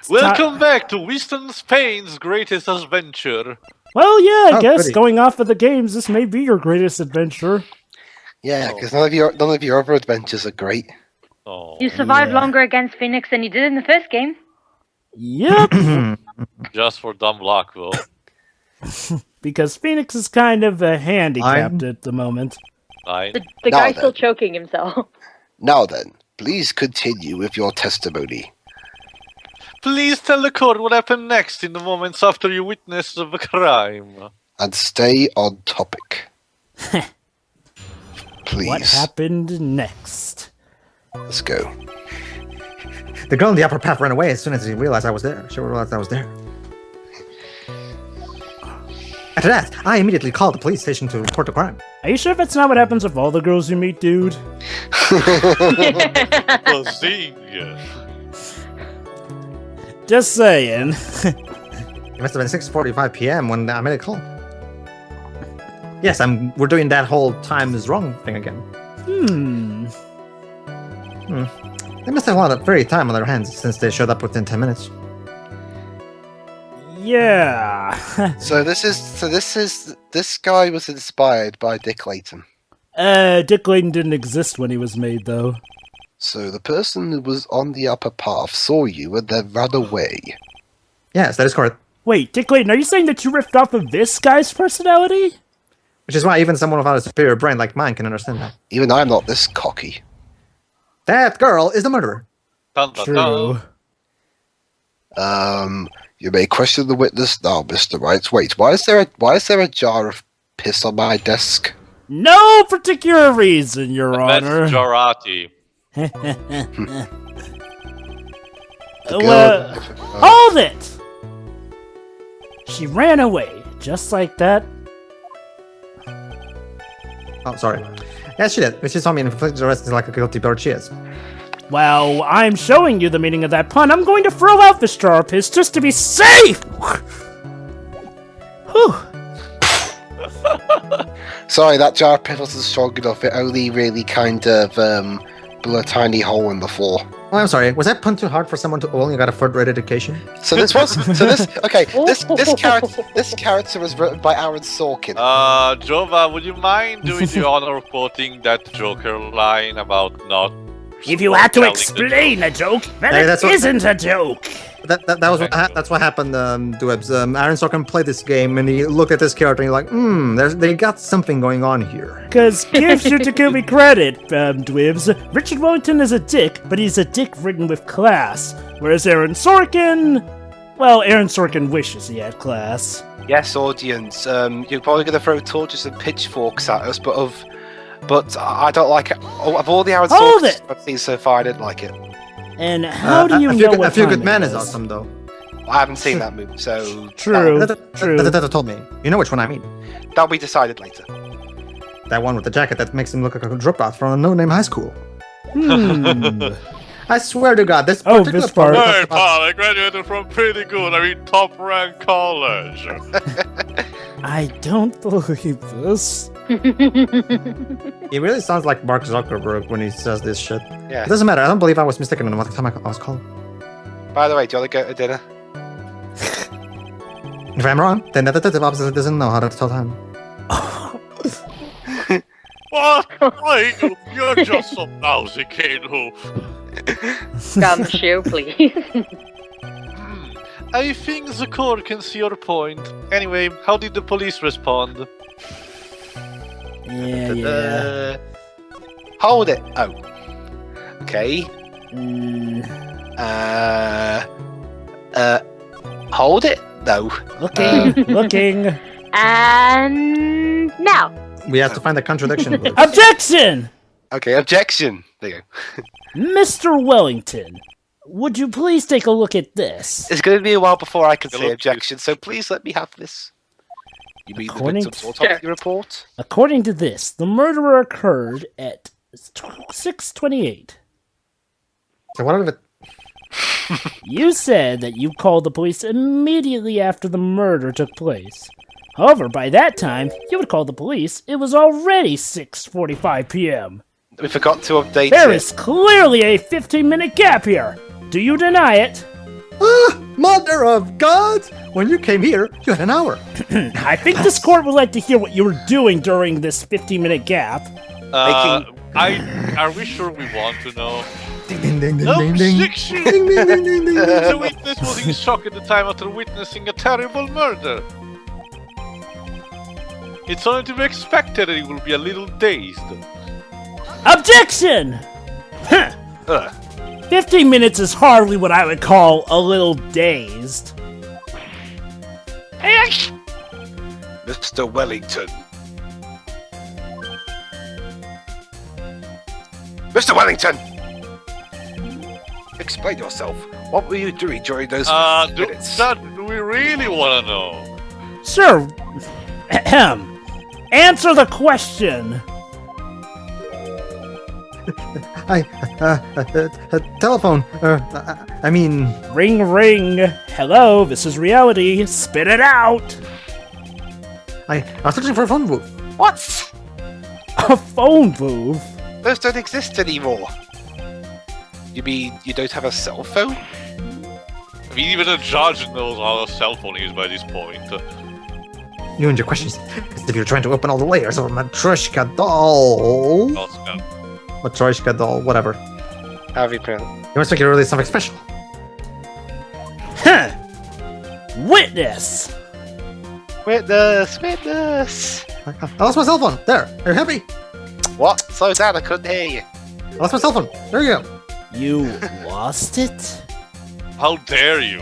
Welcome back to Winston Payne's greatest adventure. Well, yeah, I guess going off of the games, this may be your greatest adventure. Yeah, because none of your other adventures are great. Oh. You survived longer against Phoenix than you did in the first game. Yep. Just for dumb luck, though. Because Phoenix is kind of handicapped at the moment. The guy's still choking himself. Now then, please continue with your testimony. Please tell the court what happened next in the moments after you witnessed the crime. And stay on topic. Please. What happened next? Let's go. The girl in the upper path ran away as soon as she realized I was there. She realized I was there. After that, I immediately called the police station to report the crime. Are you sure that's not what happens with all the girls you meet, dude? Just saying. It must have been 6:45 p.m. when I made a call. Yes, we're doing that whole time is wrong thing again. They must have a lot of very time on their hands since they showed up within 10 minutes. Yeah. This guy was inspired by Dick Layton. Dick Layton didn't exist when he was made, though. So the person who was on the upper path saw you and then ran away. Yes, that is correct. Wait, Dick Layton, are you saying that you ripped off of this guy's personality? Which is why even someone without a superior brain like mine can understand that. Even I'm not this cocky. That girl is the murderer. True. You may question the witness now, Mr. Wright. Wait, why is there a jar of piss on my desk? No particular reason, Your Honor. Majority. Hold it! She ran away, just like that. Oh, sorry. Yes, she did. She saw me and inflicted the rest like a guilty bird she is. Well, I'm showing you the meaning of that pun. I'm going to throw out this jar of piss just to be safe! Whew. Sorry, that jar of piss wasn't strong enough. It only really kind of blew a tiny hole in the floor. Oh, I'm sorry. Was that pun too hard for someone who only got a third-rate education? This character was written by Aaron Sorkin. Jovah, would you mind doing the honor of quoting that Joker line about not... If you had to explain a joke, then it isn't a joke. That's what happened, Dwebs. Aaron Sorkin played this game and he looked at this character and he's like, they got something going on here. Cause give Shutakumi credit, Dwebs. Richard Wellington is a dick, but he's a dick written with class. Whereas Aaron Sorkin, well, Aaron Sorkin wishes he had class. Yes, audience, you're probably going to throw torches and pitchforks at us, but I don't like it. Of all the Aaron Sorkin I've seen so far, I didn't like it. And how do you know what A Few Good Men is is awesome, though. I haven't seen that movie, so... True. That told me. You know which one I mean. That'll be decided later. That one with the jacket that makes him look like a dropout from a no-name high school. I swear to God, this part. Hey, pal, I graduated from pretty good, top-rank college. I don't believe this. He really sounds like Mark Zuckerberg when he says this shit. Yeah. It doesn't matter. I don't believe I was mistaken on what time I was called. By the way, do you want to go to dinner? If I'm wrong, then the detective obviously doesn't know how to tell time. What? You're just some lousy kid who... Gumshoe, please. I think the court can see your point. Anyway, how did the police respond? Yeah. Hold it. Oh. Okay. Hold it? No. Looking. And now. We have to find the contradiction. Objection! Okay, objection. There you go. Mr. Wellington, would you please take a look at this? It's going to be a while before I can say objection, so please let me have this. You mean the victim's autopsy report? According to this, the murder occurred at 6:28. So what of it? You said that you called the police immediately after the murder took place. However, by that time, you had called the police. It was already 6:45 p.m. We forgot to update There is clearly a 15-minute gap here. Do you deny it? Ah, Mother of God! When you came here, you had an hour. I think this court would like to hear what you were doing during this 15-minute gap. Are we sure we want to know? Ding, ding, ding, ding, ding, ding. Objection! Ding, ding, ding, ding, ding. The witness was in shock at the time after witnessing a terrible murder. It's only to be expected that he will be a little dazed. Objection! 15 minutes is hardly what I would call a little dazed. Mr. Wellington. Mr. Wellington! Explain yourself. What were you doing during those minutes? Do we really want to know? Sure. Answer the question. Telephone. I mean... Ring, ring. Hello, this is reality. Spit it out. I was searching for a phone booth. What? A phone booth? Those don't exist anymore. You mean you don't have a cell phone? I mean, even a judge knows how a cell phone is by this point. You and your questions. As if you're trying to open all the layers of a Matryoshka doll. Matryoshka doll, whatever. Have you put? You must make it really something special. Huh. Witness. Witness! I lost my cell phone. There. Are you happy? What? Slow down, I couldn't hear you. I lost my cell phone. There you go. You lost it? How dare you?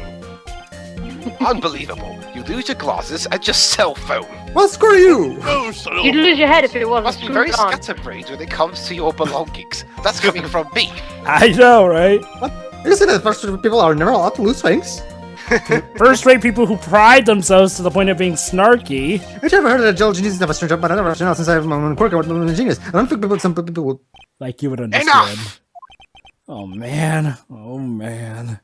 Unbelievable. You lose your glasses and your cell phone. Well, screw you. No, son of You'd lose your head if it wasn't Must be very screwed on. scatterbrained when it comes to your belongings. That's coming from me. I know, right? You said that first people are never allowed to lose things. First-rate people who pride themselves to the point of being snarky. Have you ever heard that Joel geniuses have a strange job, but I never actually know since I have my own quirk about genius. I don't think some people would... Like you would understand. Enough! Oh man. Oh man.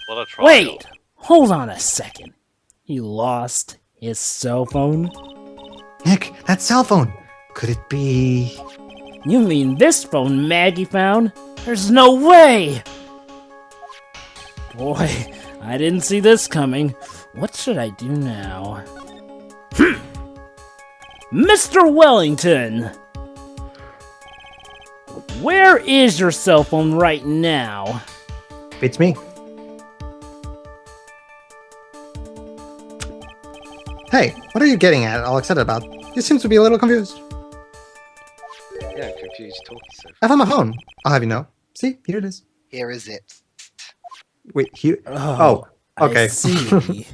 What a trial. Wait! Hold on a second. He lost his cell phone? Nick, that cell phone. Could it be... You mean this phone Maggie found? There's no way! Boy, I didn't see this coming. What should I do now? Mister Wellington! Where is your cell phone right now? Beats me. Hey, what are you getting at, all excited about? You seem to be a little confused. Yeah, I'm confused talking so. I found my phone. I'll have you know. See, here it is. Here is it. Wait, here? Oh, okay. I see.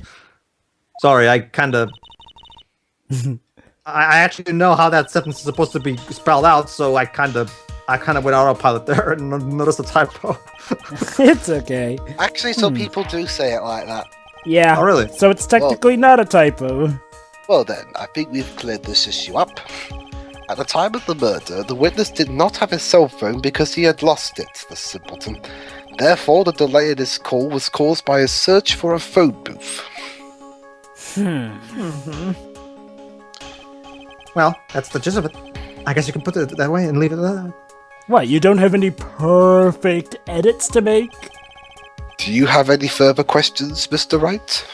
Sorry, I kind of... I actually didn't know how that sentence is supposed to be spelled out, so I kind of went autopilot there and noticed the typo. It's okay. Actually, some people do say it like that. Yeah. Oh, really? So it's technically not a typo. Well then, I think we've cleared this issue up. At the time of the murder, the witness did not have his cell phone because he had lost it, the simpleton. Therefore, the delay in his call was caused by his search for a phone booth. Well, that's the gist of it. I guess you can put it that way and leave it at that. What, you don't have any perfect edits to make? Do you have any further questions, Mr. Wright?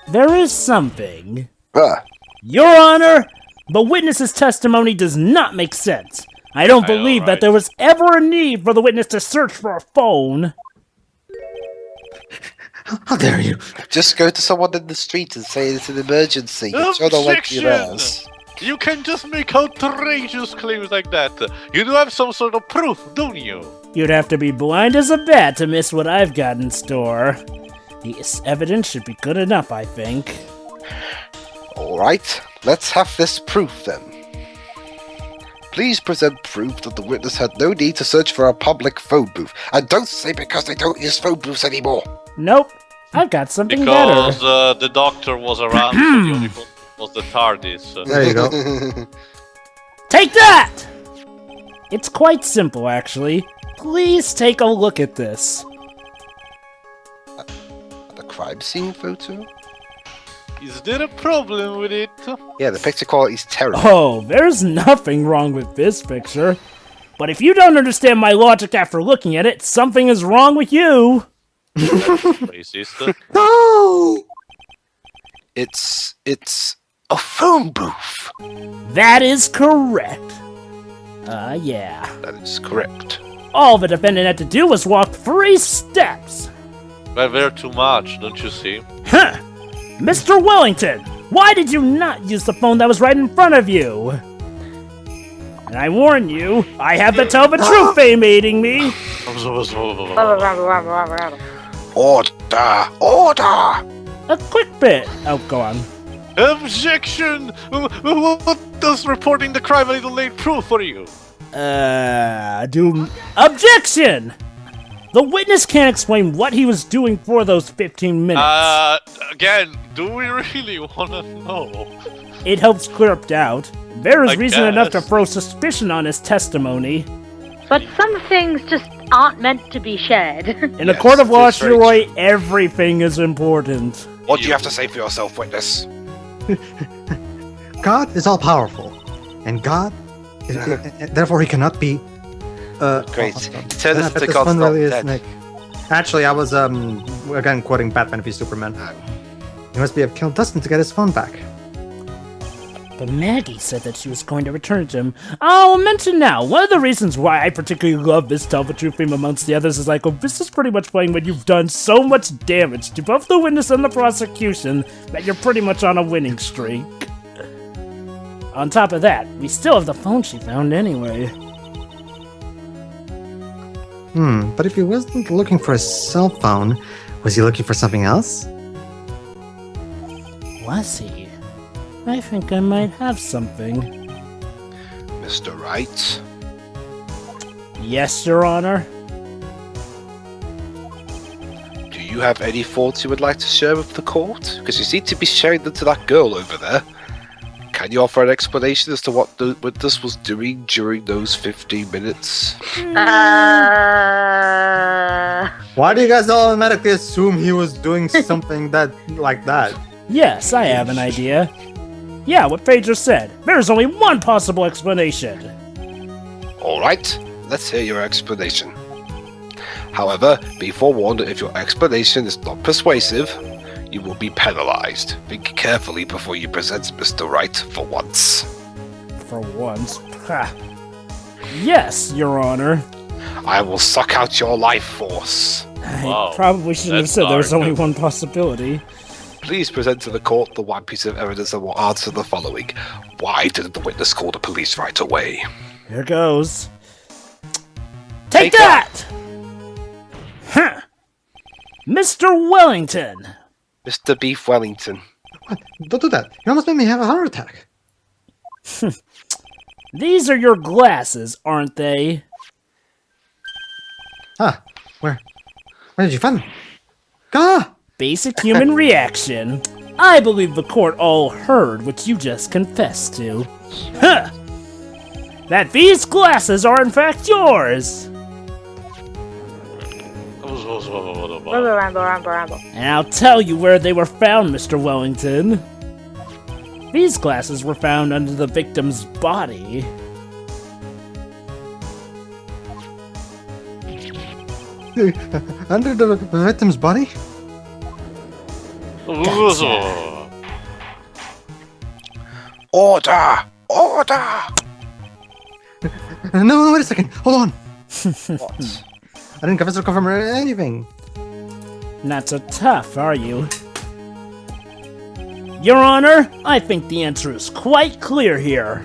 There is something. Ah, Your Honor, the witness's testimony does not make sense. I don't I know, believe that right? there was ever a need for the witness to search for a phone. How dare you? just go to someone in the street and say it's an emergency. I'm sure they'll let you Objection! theirs. You can just make outrageous claims like that. You do have some sort of proof, don't you? You'd have to be blind as a bat to miss what I've got in store. The evidence should be good enough, I think. Alright, let's have this proof then. Please present proof that the witness had no need to search for a public phone booth. And don't say because they don't use phone booths anymore. Nope. I've got something Because better. the doctor was around, so the only phone was the TARDIS. There you go. Take that! It's quite simple, actually. Please take a look at this. The crime scene photo? Is there a problem with it? Yeah, the picture quality is terrible. Oh, there's nothing wrong with this picture. But if you don't understand my logic after looking at it, something is wrong with you. Racist. No! It's a phone booth. That is correct. Yeah. That is correct. All the defendant had to do was walk 3 steps. But they're too much, don't you see? Huh! Mister Wellington, why did you not use the phone that was right in front of you? And I warn you, I have the tell the truth fame aiding me. Order! Order! A quick bit. Oh, go on. Objection! What does reporting the crime a little late proof for you? Objection! The witness can't explain what he was doing for those 15 minutes. Again, do we really wanna know? It helps clear up doubt. There is I reason enough to guess. throw suspicion on his testimony. But some things just aren't meant to be shared. In a Yes, court of law, it is very Shiroi, everything is important. What do you have to say for yourself, witness? God is all powerful, and God, therefore, he cannot be. Great. oh, Turn I this bet to this God's one not really is dead. Nick. Actually, I was again quoting Batman v Superman. He must have killed Dustin to get his phone back. But Maggie said that she was going to return it to him. I'll mention now, one of the reasons why I particularly love this Tell the Truth theme amongst the others is like, well, this is pretty much playing when you've done so much damage to both the witness and the prosecution that you're pretty much on a winning streak. On top of that, we still have the phone she found anyway. But if he wasn't looking for a cell phone, was he looking for something else? Was he? I think I might have something. Mr. Wright? Yes, Your Honor. Do you have any thoughts you would like to share with the court? Because you seem to be sharing them to that girl over there. Can you offer an explanation as to what the witness was doing during those 15 minutes? Why do you guys automatically assume he was doing something like that? Yes, I have an idea. Yeah, what Phaedra said. There's only one possible explanation. Alright, let's hear your explanation. However, be forewarned that if your explanation is not persuasive, you will be penalized. Think carefully before you present Mr. Wright for once. For once. Ha. Yes, Your Honor. I will suck out your life force. Wow, I probably shouldn't have that's said there was dark. only one possibility. Please present to the court the one piece of evidence that will answer the following. Why didn't the witness call the police right away? Here goes. Take Take that! Huh. Mr. Wellington. Mr. Beef Wellington. What? Don't do that. You almost made me have a heart attack. These are your glasses, aren't they? Ah, where did you find them? Ah! Basic human reaction. I believe the court all heard what you just confessed to. Huh! That these glasses are in fact yours! Rambo. And I'll tell you where they were found, Mr. Wellington. These glasses were found under the victim's body. Under the victim's body? Order! Order! No, wait a second. Hold on. What? I didn't confess or confirm anything. Not so tough, are you? Your Honor, I think the answer is quite clear here.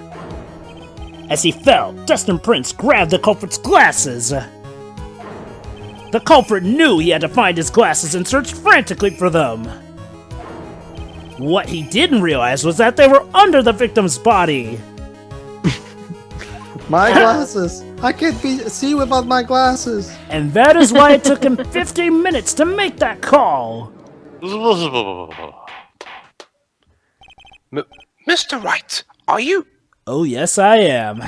As he fell, Dustin Prince grabbed the culprit's glasses. The culprit knew he had to find his glasses and searched frantically for them. What he didn't realize was that they were under the victim's body. My glasses. I can't see without my glasses. And that is why it took him 15 minutes to make that call. Mr. Wright, are you Oh, yes, I am.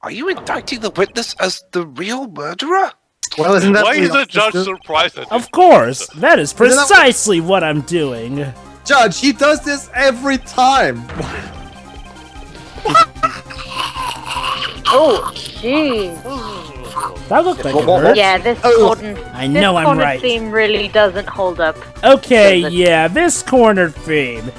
indicting the witness as the real murderer? Well, isn't that Why is the the judge surprised at Of course, that is precisely what I'm doing. Judge, he does this every time. Oh, jeez. That looked like a What? hurt. Yeah, this Oh. cornered, I know I'm right. theme really doesn't hold up. Okay, Does it? yeah, this cornered theme.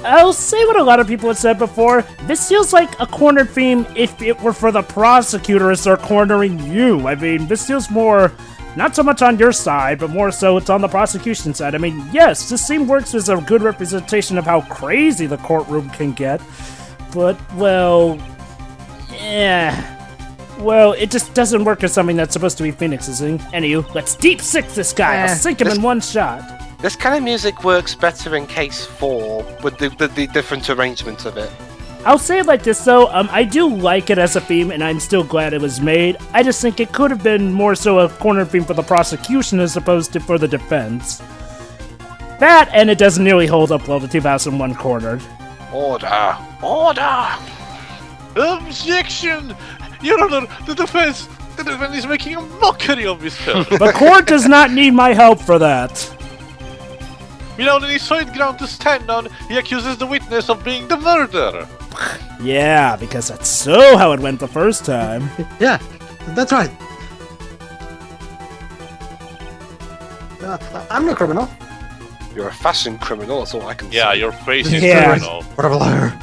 I'll say what a lot of people have said before. This feels like a cornered theme if it were for the prosecutor as they're cornering you. I mean, this feels more, not so much on your side, but more so it's on the prosecution side. I mean, yes, this theme works as a good representation of how crazy the courtroom can get. But, well, yeah. Well, it just doesn't work as something that's supposed to be Phoenix's thing. Anywho, let's deep six this guy. I'll sink him in one shot. This kind of music works better in case 4 with the different arrangement of it. I'll say it like this though, I do like it as a theme, and I'm still glad it was made. I just think it could have been more so a corner theme for the prosecution as opposed to for the defense. That, and it doesn't nearly hold up well to 2001 Cornered. Order! Order! Objection! Your Honor, the defense is making a mockery of this film. The court does not need my help for that. Without any solid ground to stand on, he accuses the witness of being the murderer. Yeah, because that's so how it went the first time. Yeah, that's right. I'm no criminal. You're a fashion criminal, that's all I can Yeah, say. your face is Yeah. criminal. What a liar.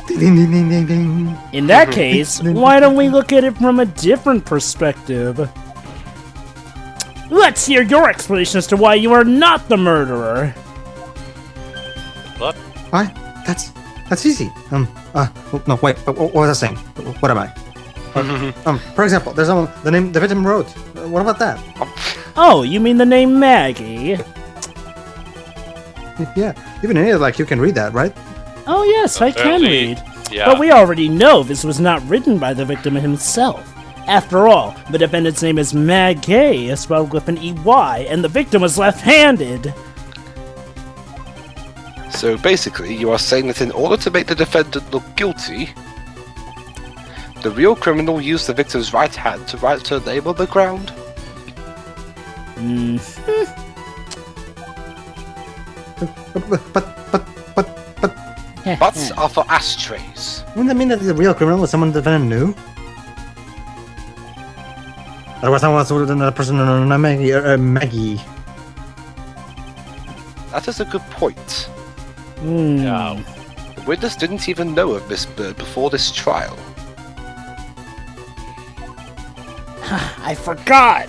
Ding, ding, ding, ding, ding, ding. In that case, why don't we look at it from a different perspective? Let's hear your explanation as to why you are not the murderer. What? Why? That's easy. No, wait. What was I saying? What am I? For example, there's the name the victim wrote. What about that? Oh, you mean the name Maggie? Yeah, even an idiot like you can read that, right? Oh yes, I can Apparently, read. Yeah. But we already know this was not written by the victim himself. After all, the defendant's name is Maggie, spelled with an EY, and the victim was left-handed. So basically, you are saying that in order to make the defendant look guilty, the real criminal used the victim's right hand to write her name on the ground? But Butts are for ashtrays. wouldn't that mean that the real criminal was someone the defendant knew? Otherwise, I would have done that person Maggie. That is a good point. Yeah. The witness didn't even know of Miss Bird before this trial. I forgot!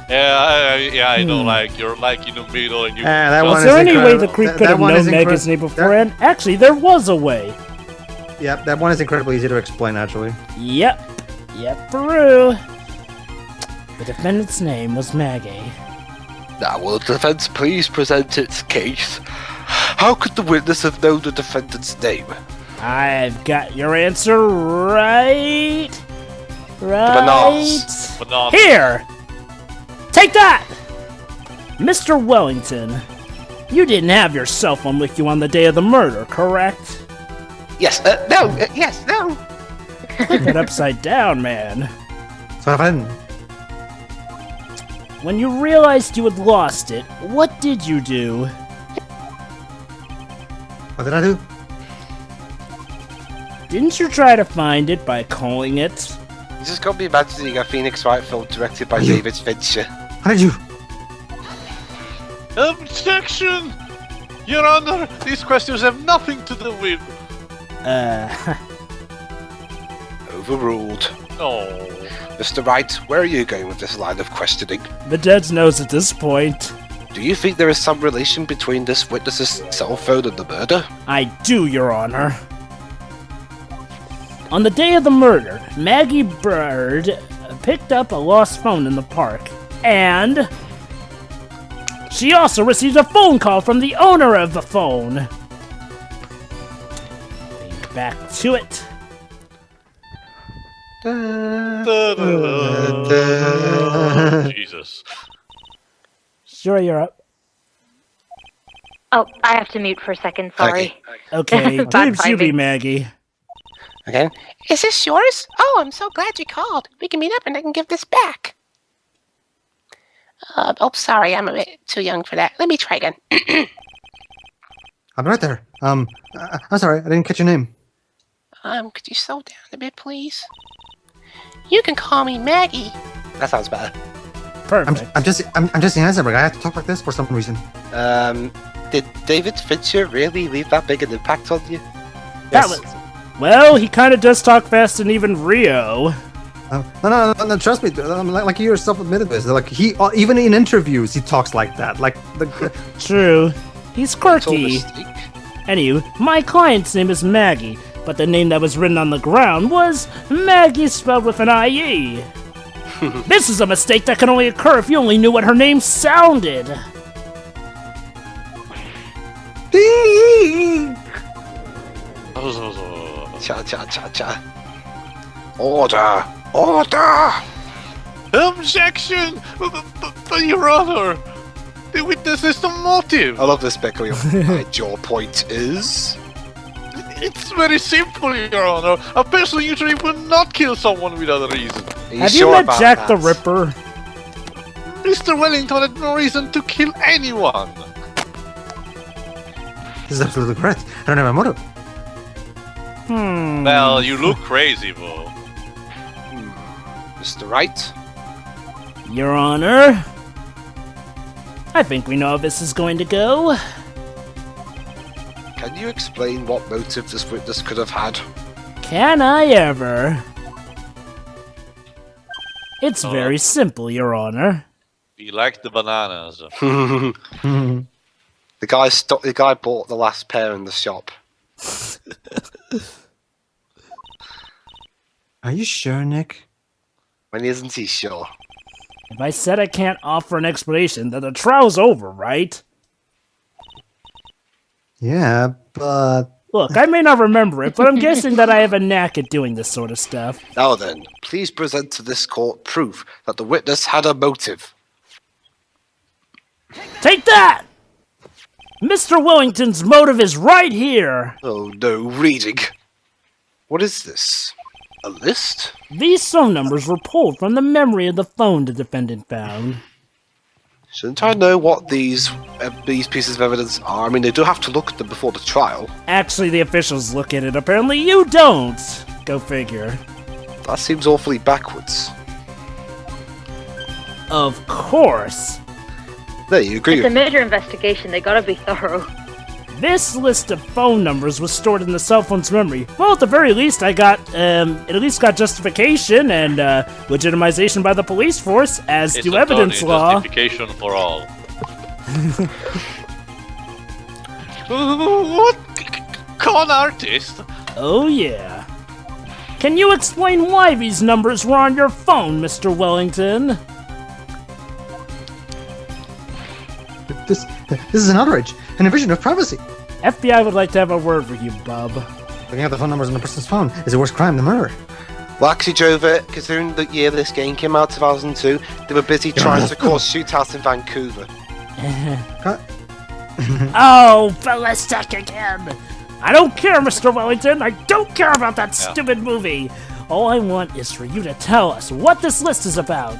I know, like, you're like in the middle and you... That Was one there is any way incredible. the creep That- could that have one known is Maggie's name beforehand? Actually, there was a way. Yep, that one is incredibly easy to explain, actually. Yep, Peru. The defendant's name was Maggie. Now, will the defense please present its case? How could the witness have known the defendant's name? I've got your answer right. bananas. Bananas. Here! Take that! Mr. Wellington, you didn't have your cell phone with you on the day of the murder, correct? Yes, no. Flip it upside down, man. So if I didn't. When you realized you had lost it, what did you do? What did I do? Didn't you try to find it by calling it? You just got me imagining a Phoenix Wright film directed by David Fincher. How did you? Objection! Your Honor, these questions have nothing to do with... Overruled. Oh. Mr. Wright, where are you going with this line of questioning? the dead knows at this point. Do you think there is some relation between this witness's cell phone and the murder? I do, Your Honor. On the day of the murder, Maggie Bird picked up a lost phone in the park, and she also received a phone call from the owner of the phone. Think back to it. Jesus. Sure, you're up. Oh, I have to mute for a second, sorry. Okay, Bad dibs you be timing. Maggie. Okay. Is this yours? Oh, I'm so glad you called. We can meet up and I can give this back. Sorry, I'm a bit too young for that. Let me try again. I'm right there. I'm sorry, I didn't catch your name. Could you slow down a bit, please? You can call me Maggie. That sounds better. Perfect. I'm just in Heisenberg. I have to talk like this for some reason. Did David Fincher really leave that big an impact on you? That was... Well, he kind of does talk fast, and even Rio. No, trust me. Like you yourself admitted this. Like he, even in interviews, he talks like that. Like the. True. He's quirky. Mistake. Anywho, my client's name is Maggie, but the name that was written on the ground was Maggie spelled with an IE. This is a mistake that can only occur if you only knew what her name sounded. Cha cha cha cha. Order! Order! Objection! Your Honor! The witness is the motive! I love this bit going on. And your point is? It's very simple, Your Honor. A person usually would not kill someone without a reason. Are Have sure you met about Jack the that? Ripper? Mr. Wellington had no reason to kill anyone. This is absolutely correct. I don't have a motive. Well, you look crazy, Bo. Mr. Wright? Your Honor, I think we know how this is going to go. Can you explain what motive this witness could have had? Can I ever? It's very simple, Your Honor. We like the bananas. The guy bought the last pair in the shop. Are you sure, Nick? When isn't he sure? If I said I can't offer an explanation, then the trial's over, right? Yeah, but Look, I may not remember it, but I'm guessing that I have a knack at doing this sort of stuff. Now then, please present to this court proof that the witness had a motive. Take that! Mr. Wellington's motive is right here! Oh no, reading. What is this? A list? These phone numbers were pulled from the memory of the phone the defendant found. Shouldn't I know what these pieces of evidence are? I mean, they do have to look at them before the trial. Actually, the officials look at it. Apparently, you don't! Go figure. That seems awfully backwards. Of course! There, you agree It's a with me? major investigation, they gotta be thorough. This list of phone numbers was stored in the cell phone's memory. Well, at the very least, it at least got justification and legitimization by the police force, as It's do a evidence Tony law. justification for all. What? Con artist? Oh yeah. Can you explain why these numbers were on your phone, Mr. Wellington? this is an outrage, an invasion of privacy. FBI would like to have a word with you, bub. Looking at the phone numbers on a person's phone is a worse crime than murder. Well, actually, Jovah, considering the year this game came out, 2002, they were busy trying to cause shootouts in Vancouver. Oh, ballistic again! I don't care, Mr. Wellington! I don't care about that stupid movie! All I want is for you to tell us what this list is about.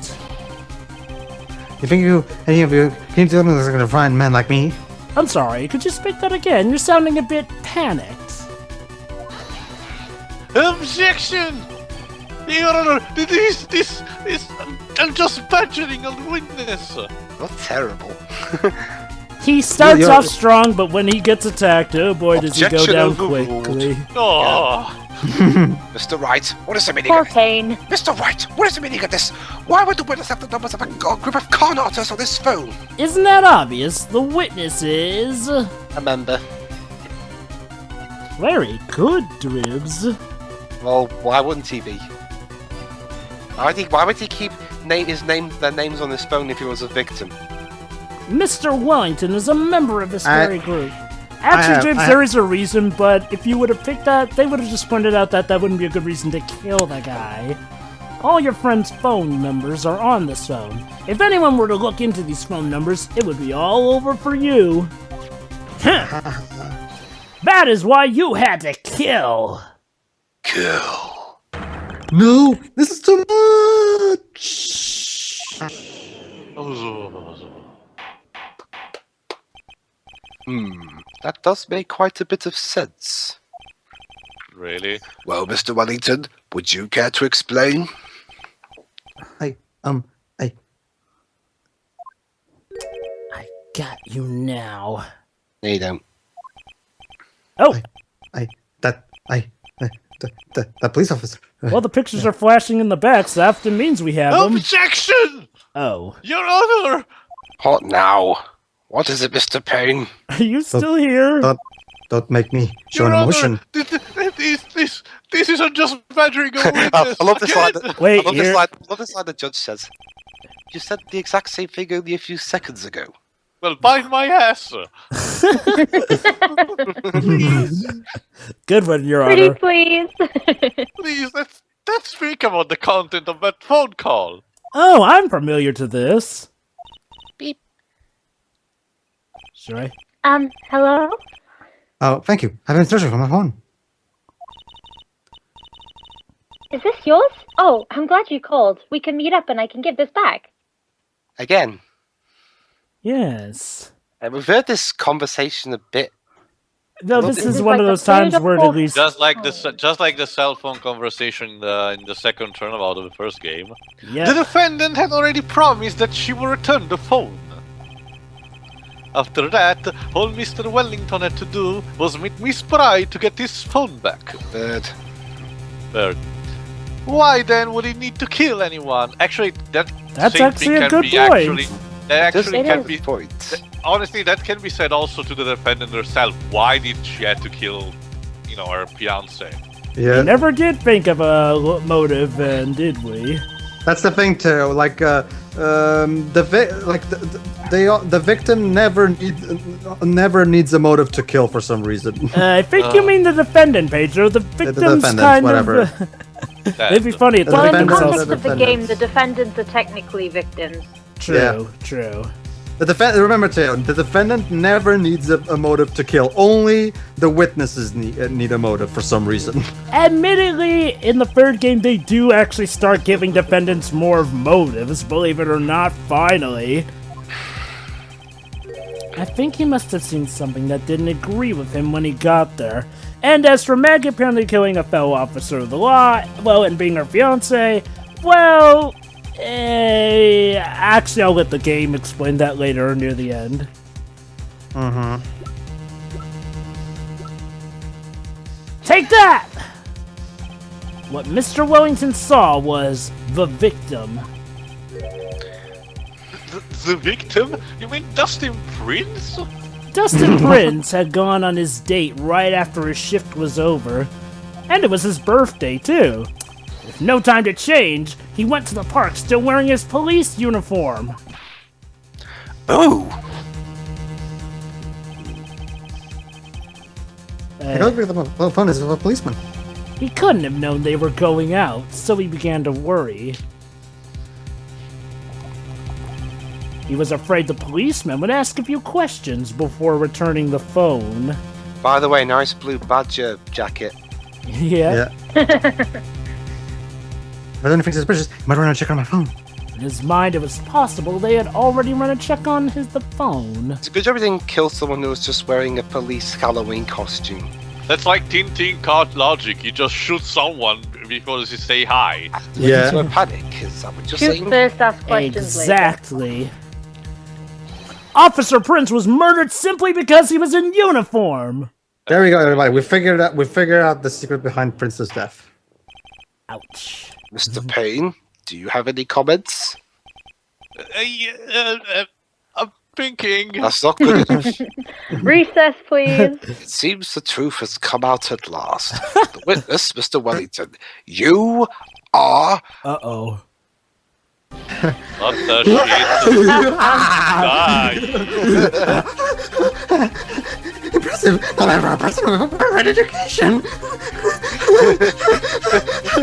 You think any of you, can you tell me they're gonna find men like me? I'm sorry, could you speak that again? You're sounding a bit panicked. Objection! Your Honor, this I'm just badgering a witness. Not terrible. He starts You're- off strong, but when he gets attacked, oh boy, does he go Objection down overruled. quickly. Oh, Mr. Wright, what is the meaning Poor of Payne. Mr. Wright, what is the meaning of this? Why would the witness have the numbers of a group of con artists on this phone? Isn't that obvious? The witness is... A member. Very good, Dribs. Well, why wouldn't he be? Why would he keep their names on his phone if he was a victim? Mr. Wellington is a member of this I- very group. Actually, Dribs, there is a reason, but if you would have picked that, they would have just pointed out that that wouldn't be a good reason to kill the guy. All your friends' phone numbers are on this phone. If anyone were to look into these phone numbers, it would be all over for you. Huh. That is why you had to kill. Kill. No, this is too much. That does make quite a bit of sense. really? Well, Mr. Wellington, would you care to explain? Hey, you now. No, you don't. Oh, The police officer. well, the pictures are flashing in the back, so that often means we have them. Objection! Oh, Your Honor! What now? What is it, Mr. Payne? are you still here? Don't make me show Your an Honor! emotion. This isn't just badgering a witness. I love this line. Again. Wait, I love this you're... line. I love this line the judge says. You said the exact same thing only a few seconds ago. Well, bite my ass. Good one, Your Pretty Honor. please. Please, let's speak about the content of that phone call. Oh, I'm familiar to this. Beep. Should I? Hello? Oh, thank you. I've been searching for my phone. Is this yours? Oh, I'm glad you called. We can meet up and I can give this back. Again, Yes. we've heard this conversation a bit. No, this This is is one of like those the third times or where at fourth least... Just like the cell phone conversation in the second turnabout of the first game. The Yeah. defendant had already promised that she would return the phone. After that, all Mr. Wellington had to do was meet Miss Wright to get his phone back. Bird. Bird. Why then would he need to kill anyone? Actually, That's same actually thing a can good be point. actually. That actually It can is. be. Point. Honestly, that can be said also to the defendant herself. Why did she have to kill, her fiance? Yeah, We never did think of a motive, then, did we? that's the thing too. Like, the victim never needs a motive to kill for some reason. I think you mean the defendant, Pedro. The victim's defendants, kind whatever. of... It'd be funny if the The Well, in the victims defendants- also... context of the defendants. game, the defendants are technically victims. True, true. Remember, too, the defendant never needs a motive to kill. Only the witnesses need a motive for some reason. Admittedly, in the third game, they do actually start giving defendants more motives, believe it or not, finally. I think he must have seen something that didn't agree with him when he got there. And as for Maggie apparently killing a fellow officer of the law, well, and being her fiance, well... actually, I'll let the game explain that later near the end. Mm-hmm. Take that! What Mr. Wellington saw was the victim. The victim? You mean Dustin Prince? Dustin Prince had gone on his date right after his shift was over, and it was his birthday, too. With no time to change, he went to the park still wearing his police uniform. Oh! I don't think the phone is of a policeman. He couldn't have known they were going out, so he began to worry. He was afraid the policeman would ask a few questions before returning the phone. By the way, nice blue badger jacket. Yeah. If I don't think suspicious, I might run and check on my phone. In his mind, it was possible they had already run a check on the phone. It's a good job he didn't kill someone who was just wearing a police Halloween costume. That's like Tintin card logic. You just shoot someone because you say hi. Yeah. So a panic, is that what you're Shoot saying? first, ask questions later. Exactly. Officer Prince was murdered simply because he was in uniform. There we go, everybody. We figured out the secret behind Prince's death. Ouch. Mr. Payne, do you have any comments? I'm thinking. That's not good enough. Recess, please. It seems the truth has come out at last. The witness, Mr. Wellington, you are... Uh-oh. What the shit? Die. Impressive! Not ever a person with a private education!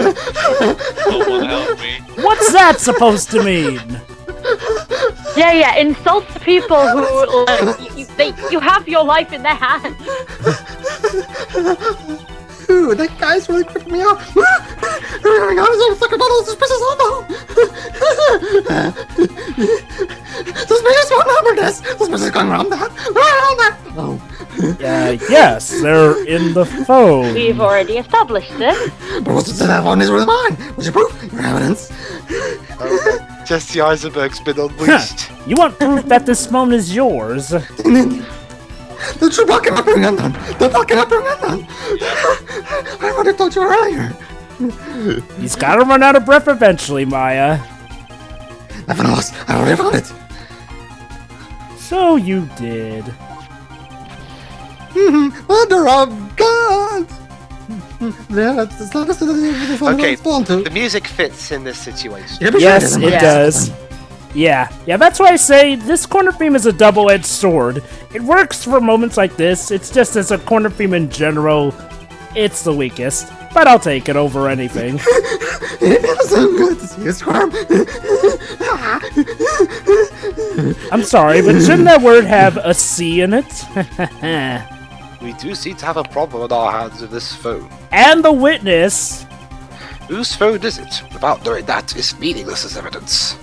Someone help me. What's that supposed to mean? Yeah, insult the people who, you have your life in their hands. Ooh, that guy's really creeping me out! Oh my god, I'm stuck about all suspicious Suspicious phone number this! Suspicious going around that! Around that! Oh. Yes, they're in the phone. We've already established this. But what's to that phone is really mine? What's your proof? Your evidence? Jesse Eisenberg's been unleashed. You want proof that this phone is yours? Don't you fucking bring it on! Don't fucking bring it on! I would have told you earlier! He's gotta run out of breath eventually, Maya. Nothing else. I already found it. So you did. Mother of God! Yeah, as long as the phone Okay, is spawned to. the music fits in this situation. Yeah, but Yes, sure it does. Yeah, that's why I say this corner theme is a double-edged sword. It works for moments like this, it's just as a corner theme in general, it's the weakest. But I'll take it over anything. It feels so good to see you squirm. I'm sorry, but shouldn't that word have a C in it? We do seem to have a problem on our hands with this phone. And the witness. Whose phone is it? Without knowing that is meaningless as evidence.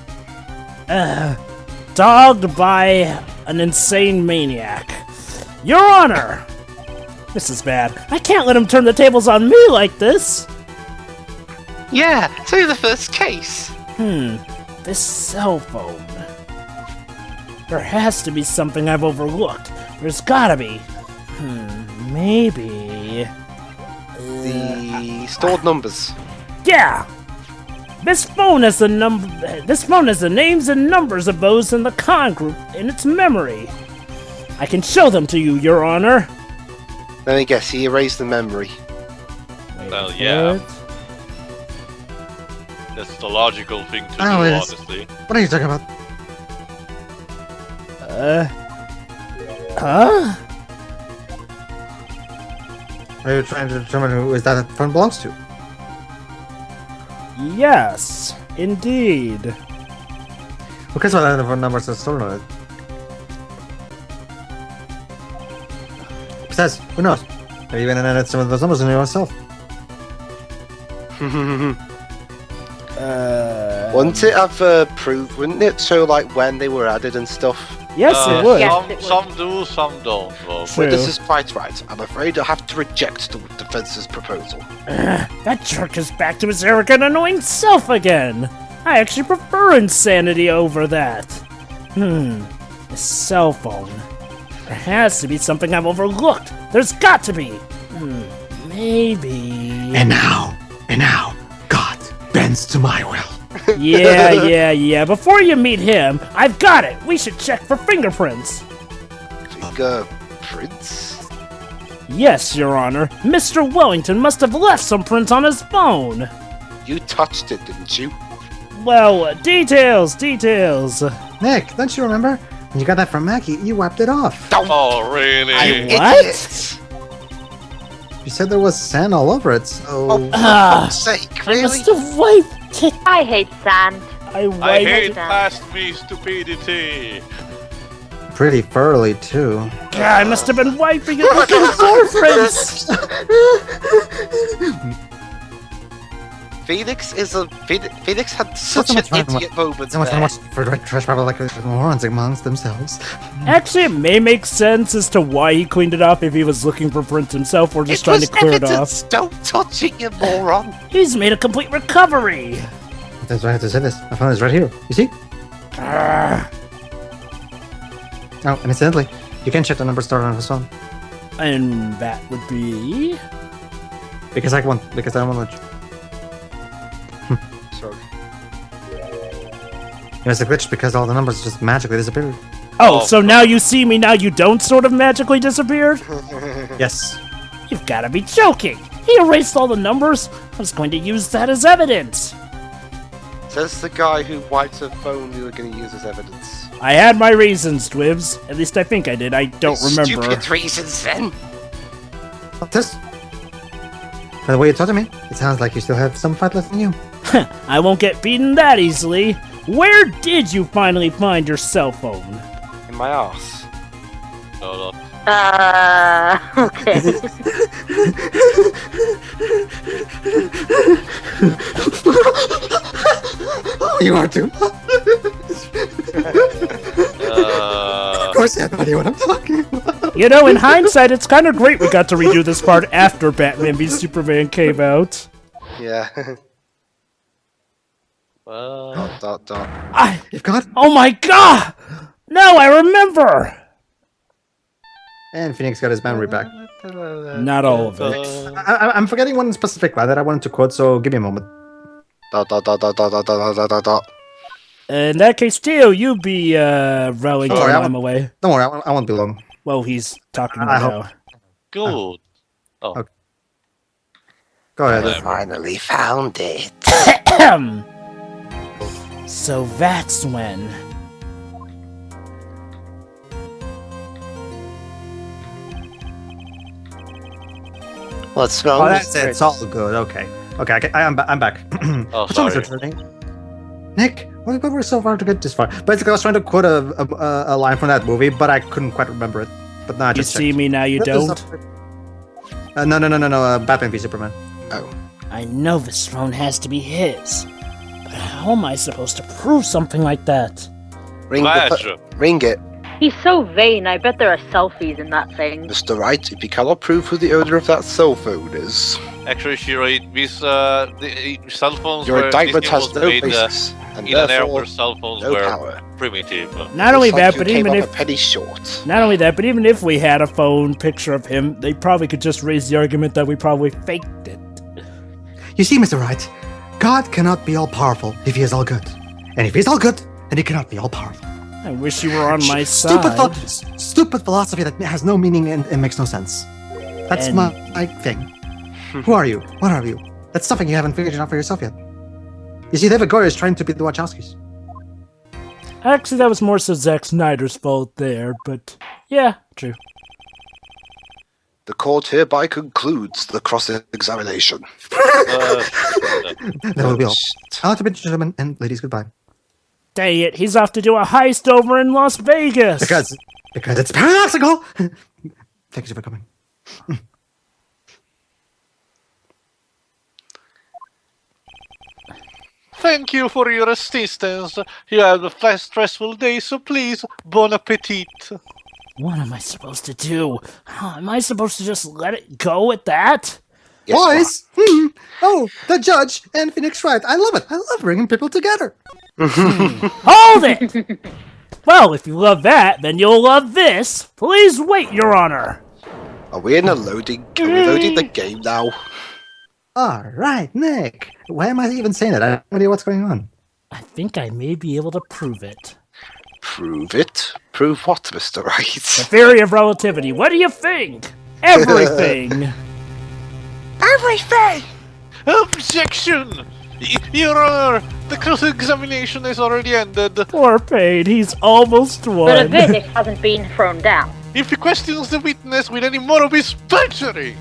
Dogged by an insane maniac. Your Honor! This is bad. I can't let him turn the tables on me like this! Yeah, so the first case. This cell phone. There has to be something I've overlooked. There's gotta be. Maybe... The stored numbers. Yeah! This phone has the names and numbers of those in the con group in its memory. I can show them to you, Your Honor. Let me guess, he erased the memory. Well, yeah. That's the logical thing to do, Oh, it is. honestly. What are you talking about? Huh? Are you trying to determine who is that phone belongs to? Yes, indeed. Who cares what the phone numbers are stored on it? Besides, who knows? Maybe you even added some of those numbers in yourself. Wouldn't it have proved? Wouldn't it show like when they were added and stuff? Yes, it would. Yes, it would. Some do, some don't. Well, True. This is quite right. I'm afraid I have to reject the defense's proposal. That jerk is back to his arrogant, annoying self again. I actually prefer insanity over that. A cell phone. There has to be something I've overlooked. There's got to be. Maybe. And now, God bends to my will. Yeah. Before you meet him, I've got it. We should check for fingerprints. Fingerprints? Yes, Your Honor. Mister Wellington must have left some prints on his phone. You touched it, didn't you? Well, details. Nick, don't you remember? When you got that from Maggie, you wiped it off. oh, really? What? Idiot. You said there was sand all over it, so... Oh, for fuck's sake, I really? must have wiped it. I hate sand. I wiped hate it. past me stupidity. Pretty furly, too. God, I must have been wiping it looking for prints. Phoenix had such an much fun idiot moment So much fun there. watching for trash people like morons amongst themselves. Actually, it may make sense as to why he cleaned it up if he was looking for prints himself or just trying to clear it evidence. off. Don't touch it, you moron. He's made a complete recovery. That's why I have to say this. My phone is right here. You see? Arrgh. Oh, and incidentally, you can check the number stored on his phone. And that would be... Because I want to. Sorry. It was a glitch because all the numbers just magically disappeared. Oh, so now you see me, now you don't sort of magically disappeared? Yes. You've gotta be joking. He erased all the numbers. I was going to use that as evidence. Says the guy who wiped a phone we were going to use as evidence. I had my reasons, Dwibs. At least I think I did. I don't remember. Stupid reasons, then. This. By the way you talk to me, it sounds like you still have some fight left in you. I won't get beaten that easily. Where did you finally find your cell phone? In my arse. No, no. Okay. You are too. Of course, you have no idea what I'm talking about. You know, in hindsight, it's kind of great we got to redo this part after Batman v Superman came out. Yeah. Dot. If God Oh my god! Now I remember! and Phoenix got his memory back. Not all of it. I'm forgetting one specific line that I wanted to quote, so give me a moment. Dot. In that case, Theo, you be rowing Oh, while yeah. I'm away. Don't worry, I won't be long. Well, he's talking I right hope- Good. Go ahead. Whatever. Finally found it. now. So that's when. What's wrong? Oh, that's Mr. it. It's all good. Okay. I'm back. Oh, What's wrong, sorry. Mr. Turning? Nick, we were so far to get this far. Basically, I was trying to quote a line from that movie, but I couldn't quite remember it. But now I You just see checked. me now, you There's don't? No. Batman v Superman. I know this throne has to be his. But how am I supposed to prove something like that? Ring it. He's so vain, I bet there are selfies in that thing. Mr. Wright, if you cannot prove who the owner of that cell phone is, Actually, Shiro, these the cell phones your were indictment this game has was no made basis, and in an era therefore where cell phones no were power. primitive. Not only Looks like that, you but came even up if a penny short. not only that, but even if we had a phone picture of him, they probably could just raise the argument that we probably faked it. You see, Mr. Wright, God cannot be all powerful if he is all good. And if he's all good, then he cannot be all powerful. I wish you were on my side. Stupid philosophy that has no meaning and makes no sense. That's And- my thing. Who are you? What are you? That's something you haven't figured out for yourself yet. You see, David Goyer is trying to beat the Wachowskis. Actually, that was more so Zack Snyder's fault there, but yeah, true. The court hereby concludes the cross-examination. That will be all. Shit. I'll have to bid gentlemen and ladies goodbye. Dang it, he's off to do a heist over in Las Vegas! Because it's paradoxical! Thank you for coming. Thank you for your assistance. You have a stressful day, so please, bon appetit. What am I supposed to do? Am I supposed to just let it go at that? Yes, Boys! Oh, the judge and Phoenix Wright. I love it. I love bringing people together. Hold it! Well, if you love that, then you'll love this. Please wait, Your Honor. Are we in a loading? Are we loading the game now? All right, Nick. Why am I even saying that? I have no idea what's going on. I think I may be able to prove it. Prove it. Prove what, Mr. The Wright? theory of relativity. What do you think? Everything. Everything! Objection! Your Honor, the cross-examination has already ended. Poor Payne, he's almost But a won. verdict hasn't been thrown down. If he questions the witness with any more of his perjury,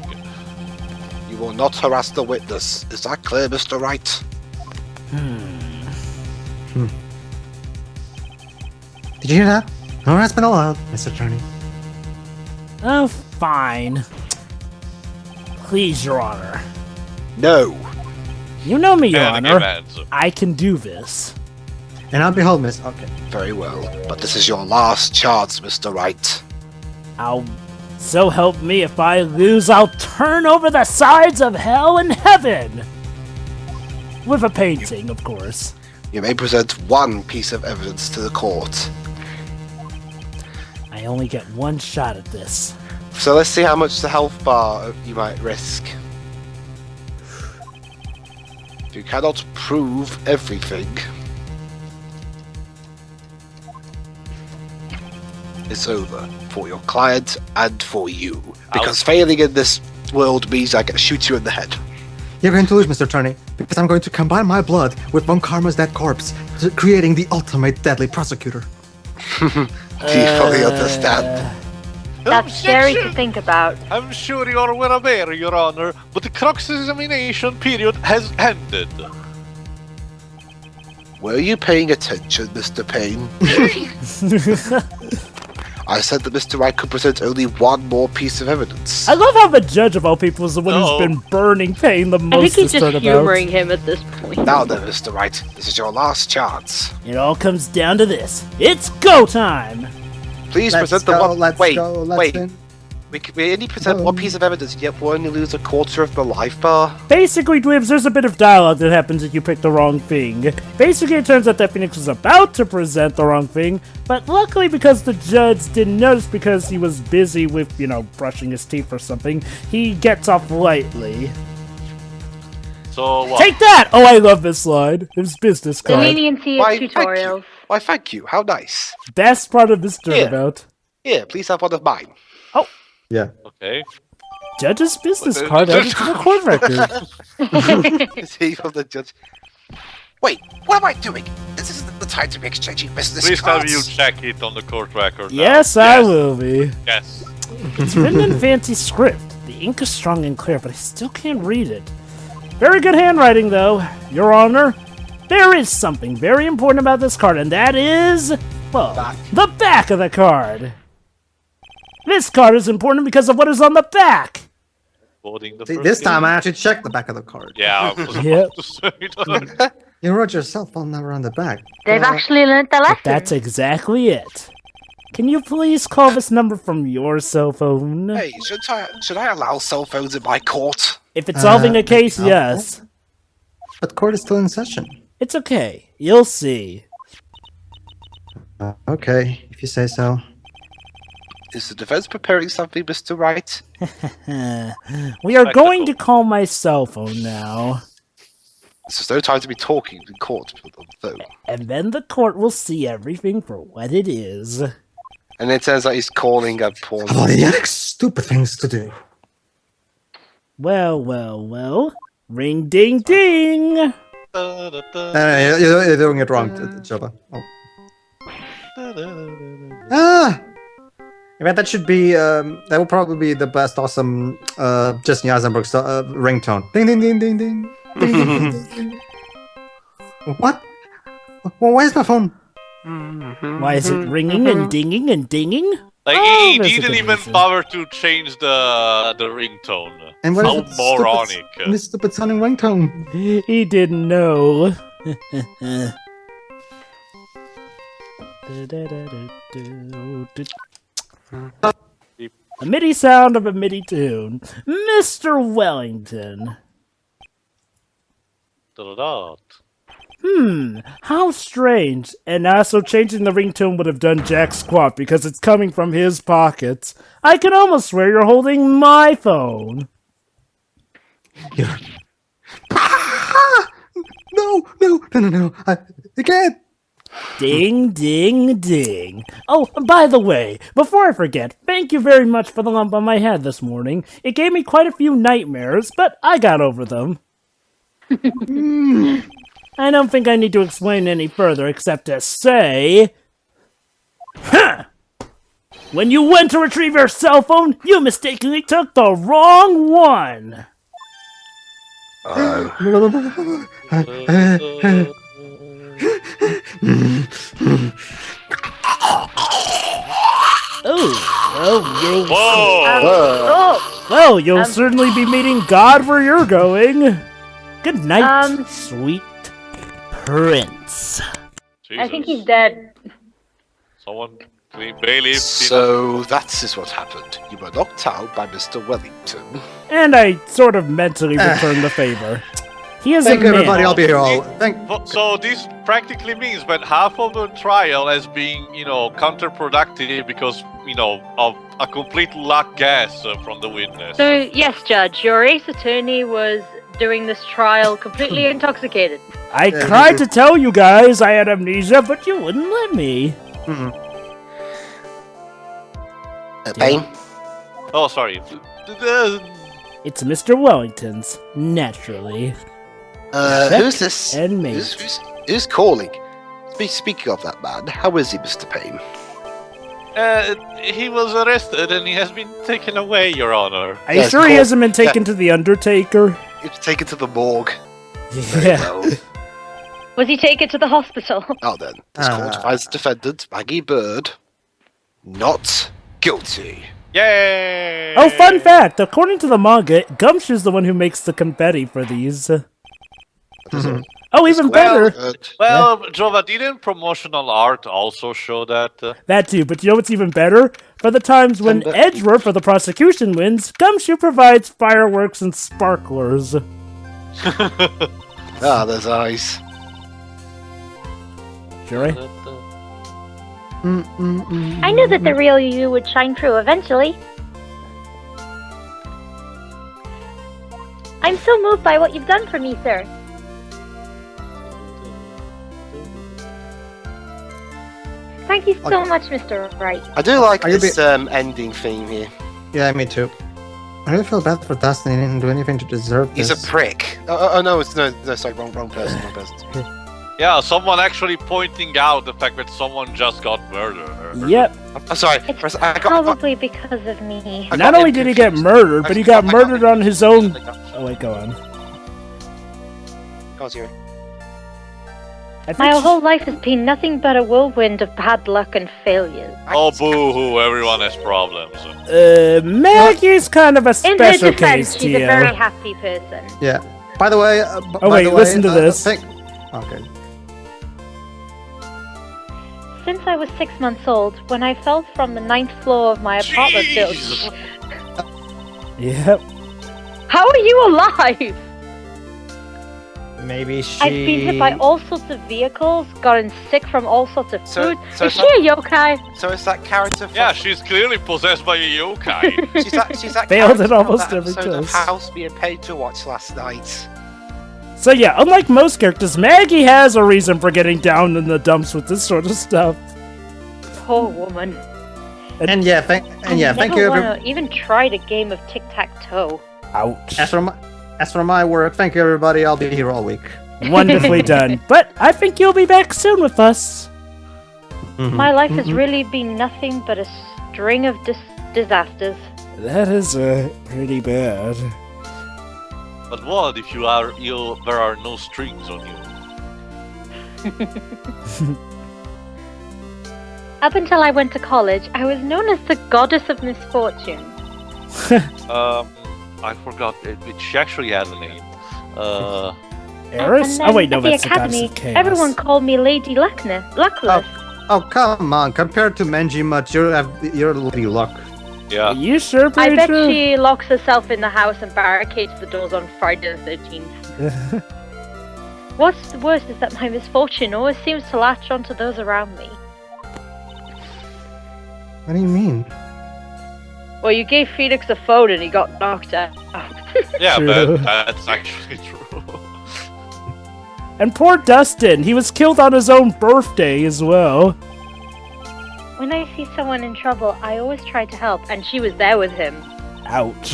You will not harass the witness. Is that clear, Mr. Wright? Did you hear that? No harassment allowed, Mr. Attorney. Oh, fine. Please, Your Honor. No. You know me, Your and Honor. commands. I can do this. And on behold, Miss. Okay. Very well. But this is your last chance, Mr. Wright. So help me, if I lose, I'll turn over the sides of hell and heaven! With a painting, of course. You may present one piece of evidence to the court. I only get one shot at this. So let's see how much the health bar you might risk. If you cannot prove everything, it's over for your client and for you. Because failing in this world means I can shoot you in the head. You're going to lose, Mr. Attorney, because I'm going to combine my blood with Von Karma's dead corpse, creating the ultimate deadly prosecutor. Do you fully understand? That's scary to Objection! think about. I'm sure you are well aware, Your Honor, but the cross-examination period has ended. Were you paying attention, Mr. Payne? I said that Mr. Wright could present only one more piece of evidence. I love how the judge of all people is the one Uh-oh. who's been burning Payne the I think most he's this just turnabout. humoring him at this point. Now then, Mr. Wright, this is your last chance. It all comes down to this. It's go time! Please Let's present the go, one. let's Wait, go, let's wait. spin. We only present one piece of evidence, yet we'll only lose a quarter of the life bar. Basically, Dwebs, there's a bit of dialogue that happens if you pick the wrong thing. Basically, it turns out that Phoenix was about to present the wrong thing, but luckily because the judge didn't notice because he was busy with, brushing his teeth or something, he gets off lightly. So what? Take that! Oh, I love this line. It's business The card. leniency of Why, thank tutorials. you. Why, thank you. How nice. Best part of this turnabout. Here, please have one of mine. Yeah. Okay. Judge's business card added to the court record. See from the judge. Wait, what am I doing? This isn't the time to be exchanging business Please have cards. you check it on the court record. now. Yes, I will be. Yes. It's written in fancy script. The ink is strong and clear, but I still can't read it. Very good handwriting, though, Your Honor. There is something very important about this card, and that is, well, the back of the card. This card is important because of what is on the back. Voting the See, first this time game. I actually checked the back of the card. Yeah. I was Yep. about to say that. You wrote your cell phone number on the back. They've actually learnt their lesson. That's exactly it. Can you please call this number from your cell phone? Hey, should I allow cell phones in my court? If it's solving a case, no. yes. But court is still in session. It's okay. You'll see. Okay, if you say so. Is the defense preparing something, Mr. Wright? We are going to call my cell phone now. There's no time to be talking in court, though. And then the court will see everything for what it is. And it turns out he's calling a porn. Of all the idiotic, stupid things to do. Well. Ring ding ding! You're doing it wrong, Jovah. Ah! I mean, that should be, that will probably be the best awesome, Jesse Eisenberg ringtone. Ding ding ding ding ding. Ding, ding, ding, ding. What? Well, where's my phone? Why is it ringing and dinging and dinging? Like, Oh, he that's a didn't good even reason. bother to change the ringtone. And what How is it moronic. This stupid sounding ringtone. He didn't know. A MIDI sound of a MIDI tune. Mister Wellington. Da-da-da. How strange. And also changing the ringtone would have done jack squat because it's coming from his pockets. I can almost swear you're holding my phone. No. I can't. Ding, ding, ding. Oh, by the way, before I forget, thank you very much for the lump on my head this morning. It gave me quite a few nightmares, but I got over them. I don't think I need to explain any further except to say... Huh! When you went to retrieve your cell phone, you mistakenly took the wrong one! Whoa! Well, you'll certainly be meeting God where you're going. Good night, sweet prince. I think Jesus. he's dead. Someone clean bailiff. So that is what happened. You were knocked out by Mr. Wellington. And I sort of mentally returned the favor. He is Thank a you, man. everybody. I'll be here all. Thank. So this practically means that half of the trial has been, counterproductive because, of a complete lack gas from the witness. So, yes, Judge, your ace attorney was doing this trial completely intoxicated. I tried to tell you guys I had amnesia, but you wouldn't let me. Payne? Oh, sorry. It's Mr. Wellington's, naturally. Who's this? And mate. Who's calling? Speaking of that man, how is he, Mr. Payne? He was arrested and he has been taken away, Your Honor. Are you Yes, sure he cool. hasn't been taken to the Undertaker? He was taken to the morgue. Yeah. Well, Was he taken to the hospital? now then, this court finds the defendant, Maggie Bird, not guilty. Yay! Oh, fun fact! According to the manga, Gumshoe's the one who makes the confetti for these. Oh, even better. Well, Jovah, didn't promotional art also show that? That too, but you know what's even better? For the times when Edgeworth for the prosecution wins, Gumshoe provides fireworks and sparklers. Ah, those eyes. Sure. I knew that the real you would shine through eventually. I'm so moved by what you've done for me, sir. Thank you so much, Mr. Wright. I do like this ending theme here. Yeah, me too. I really feel bad for Dustin. He didn't do anything to deserve this. He's a prick. Oh no, sorry, wrong person. Yeah, someone actually pointing out the fact that someone just got murdered. Yep. I'm sorry. It's probably because of me. Not only did he get murdered, but he got murdered on his own... Oh wait, go on. Go on, Siri. My whole life has been nothing but a whirlwind of bad luck and failures. Oh, boo-hoo, everyone has problems. Maggie's kind of a In her special defense, case she's here. a very happy person. Yeah. By the way... listen to this. Okay. Since I was 6 months old, when I fell from the 9th floor of my apartment building... Yep. How are you alive? Maybe she... I've been hit by all sorts of vehicles, gotten sick from all sorts of food. So is she a yokai? So it's that character from... Yeah, she's clearly possessed by a yokai. she's that Failed character at almost from that every episode of test. House being paid to watch last night. So yeah, unlike most characters, Maggie has a reason for getting down in the dumps with this sort of stuff. Poor woman. And yeah, thank you. I never want to even tried a game of tic-tac-toe. Ouch. As for my work, thank you everybody. I'll be here all week. Wonderfully done. But I think you'll be back soon with us. My life has really been nothing but a string of disasters. That is pretty bad. But what if you are ill, there are no strings on you? Up until I went to college, I was known as the goddess of misfortune. I forgot. She actually has a name. Eris? And Oh wait, no, at the that's the goddess academy, of chaos. everyone called me Lady Luckless. Oh come on! Compared to Menji, you're Lady Luck. Yeah. Are you sure, I bet Pedro? she locks herself in the house and barricades the doors on Friday the 13th. What's worse is that my misfortune always seems to latch onto those around me. What do you mean? Well, you gave Felix a phone and he got knocked out. Yeah, True. but that's actually true. And poor Dustin, he was killed on his own birthday as well. When I see someone in trouble, I always try to help, and she was there with him. Ouch.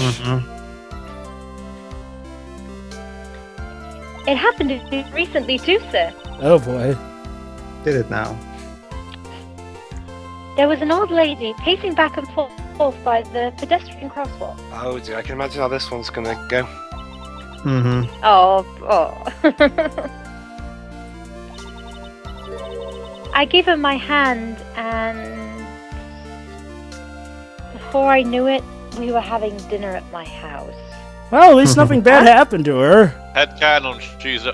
It happened recently too, sir. Oh boy. Did it now? There was an old lady pacing back and forth by the pedestrian crosswalk. Oh dear, I can imagine how this one's gonna go. Oh. I gave her my hand, and before I knew it, we were having dinner at my house. Well, at least nothing bad happened to her. Headcanon,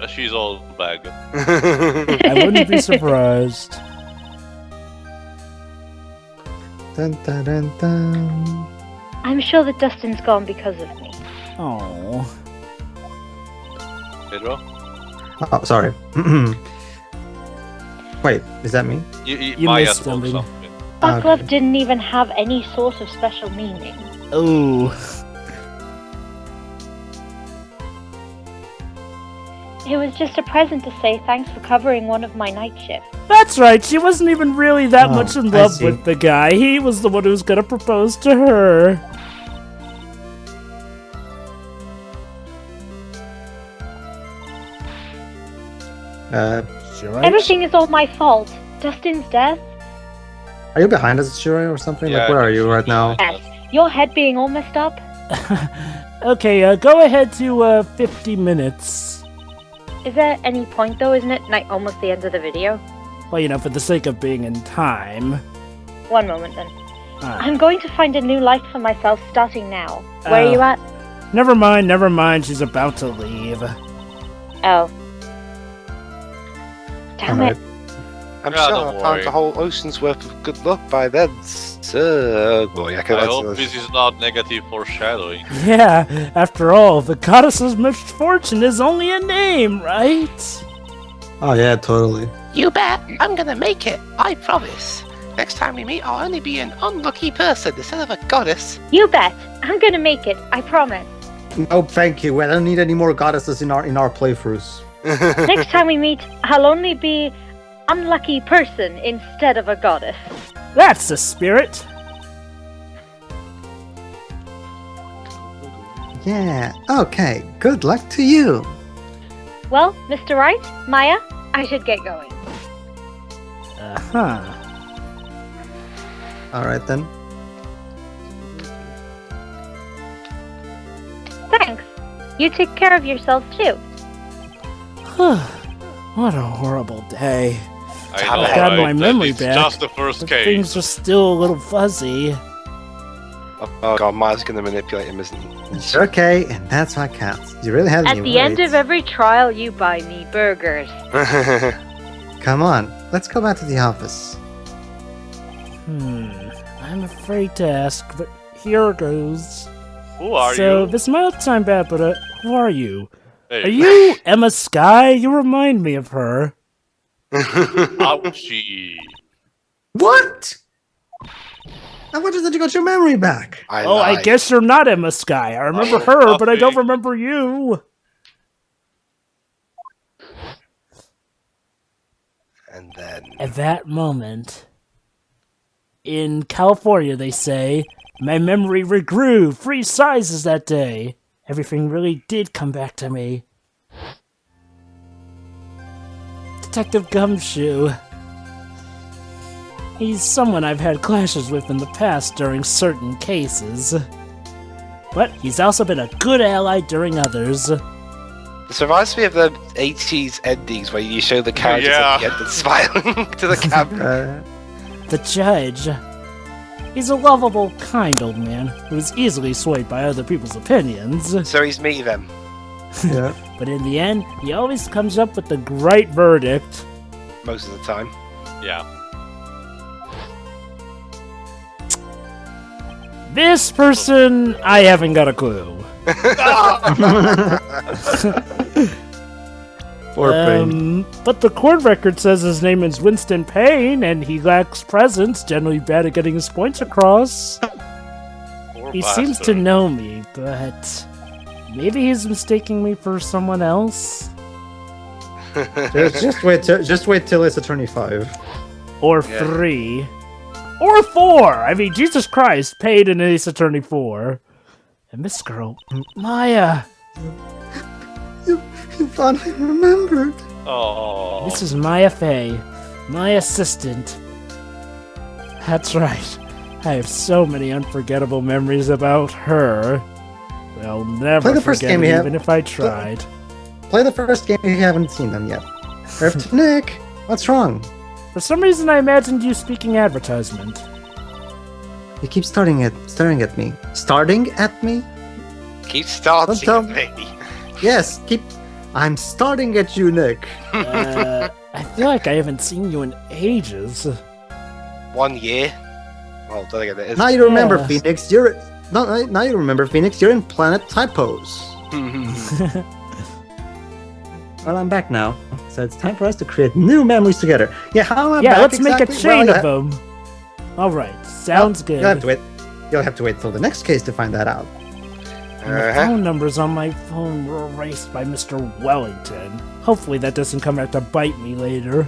she's old bag. I wouldn't be surprised. Dun, dun, dun, dun. I'm sure that Dustin's gone because of me. Oh. Pedro? Oh, sorry. Wait, is that me? You Maya missed spoke something. Buck love didn't even have any sort of special meaning. Oh. It was just a present to say thanks for covering one of my night shifts. That's right, she wasn't even really that much in I love see. with the guy. He was the one who was gonna propose to her. Sure. Everything is all my fault. Dustin's death? Are you behind us, Shuri, or something? Yeah, like, where are you right now? Yes. Your head being all messed up? Okay, go ahead to 50 minutes. Is there any point though, isn't it? Like almost the end of the video? Well, you know, for the sake of being in time. One moment then. Ah. I'm going to find a new life for myself starting now. Where are you at? Never mind, she's about to leave. Oh. Damn Alright. it. I'm Yeah, sure don't I found worry. a whole ocean's worth of good luck by then. So, boy, I hope this is not negative foreshadowing. Yeah, after all, the goddess's misfortune is only a name, right? Oh yeah, totally. You bet. I'm gonna make it. I promise. Next time we meet, I'll only be an unlucky person instead of a goddess. You bet. I'm gonna make it. I promise. No, thank you. I don't need any more goddesses in our playthroughs. Next time we meet, I'll only be unlucky person instead of a goddess. That's the spirit. Yeah. Okay. Good luck to you. Well, Mr. Wright, Maya, I should get going. Uh-huh. All right then. Thanks. You take care of yourself too. What a horrible day. I Damn know, it. Got right? my memory It's back. just the first But case. things are still a little fuzzy. Oh god, Maya's gonna manipulate him, isn't he? It's okay, and that's what counts. You really had At me the end worried. of every trial, you buy me burgers. Come on, let's go back to the office. I'm afraid to ask, but here goes. Who are So, you? this might sound bad, but who are you? Hey. Are you Emma Skye? You remind me of her. Ouchie. What? How much did you got your memory back? I lied. guess you're not Emma Skye. I remember Oh, her, but I don't Puffy. remember you. And then At that moment, in California, they say, my memory regrew 3 sizes that day. Everything really did come back to me. Detective Gumshoe. He's someone I've had clashes with in the past during certain cases. But he's also been a good ally during others. this reminds me of the 80s endings where you show the characters at the end and smiling to the camera. The judge. He's a lovable, kind old man who's easily swayed by other people's opinions. So he's me then. Yeah. But in the end, he always comes up with the right verdict. Most of the time. Yeah. This person, I haven't got a clue. Poor Payne. But the court record says his name is Winston Payne, and he lacks presence, generally bad at getting his points across. Poor He seems to bastard. know me, but maybe he's mistaking me for someone else. Just wait till it's attorney 5. Or Yeah. 3. Or 4! I mean, Jesus Christ, paid in Ace Attorney 4. And this girl, Maya. You finally remembered. Oh. This is Maya Fey, my assistant. That's right. I have so many unforgettable memories about her. I'll never Play the first forget game it, we have. even if I tried. Play the first game if you haven't seen them yet. Nick, what's wrong? For some reason, I imagined you speaking advertisement. You keep staring at me. Starting at me? Keep starting Don't tell me. Yes, keep. I'm starting at you, Nick. I feel like I haven't seen you in ages. 1 year. Well, don't get it is. Now you remember, Yeah. Phoenix. Now you remember, Phoenix. You're in Planet Typos. Well, I'm back now, so it's time for us to create new memories together. Yeah, how am I Yeah, back let's make a exactly? chain Well, of them. Alright, sounds good. You'll have to wait. You'll have to wait till the next case to find that out. And the phone numbers on my phone were erased by Mister Wellington. Hopefully that doesn't come back to bite me later.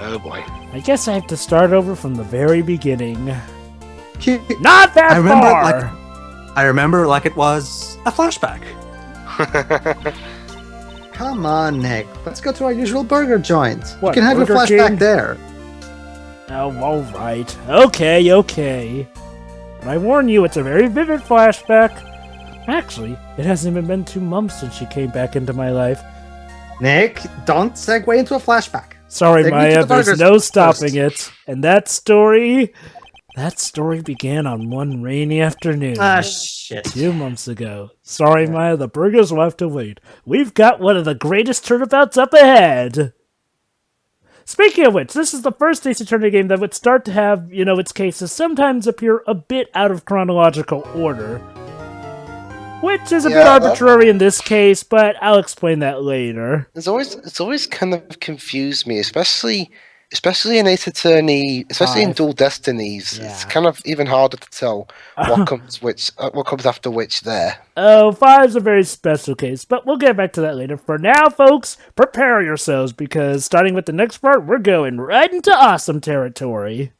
Oh boy. I guess I have to start over from the very beginning. Cute. Not that I remember it far! I remember like it was a flashback. Come on, Nick. Let's go to our usual burger joint. What, you can have your Burger flashback King? there. Oh, alright. Okay. But I warn you, it's a very vivid flashback. Actually, it hasn't even been 2 months since she came back into my life. Nick, don't segue into a flashback. Sorry, Take me to Maya, the there's burgers no stopping first. it. And that story began on one rainy afternoon. Shit. 2 months ago. Sorry, Maya, the burgers will have to wait. We've got one of the greatest turnabouts up ahead. Speaking of which, this is the first Ace Attorney game that would start to have, its cases sometimes appear a bit out of chronological order. Which is a bit arbitrary in this case, but I'll explain that later. It's always kind of confused me, especially in Ace Attorney, especially in Dual Destinies. Yeah. It's kind of even harder to tell what comes after which there. Oh, 5's a very special case, but we'll get back to that later. For now, folks, prepare yourselves, because starting with the next part, we're going right into awesome territory.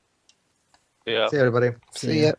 Yeah. See you, everybody. See ya.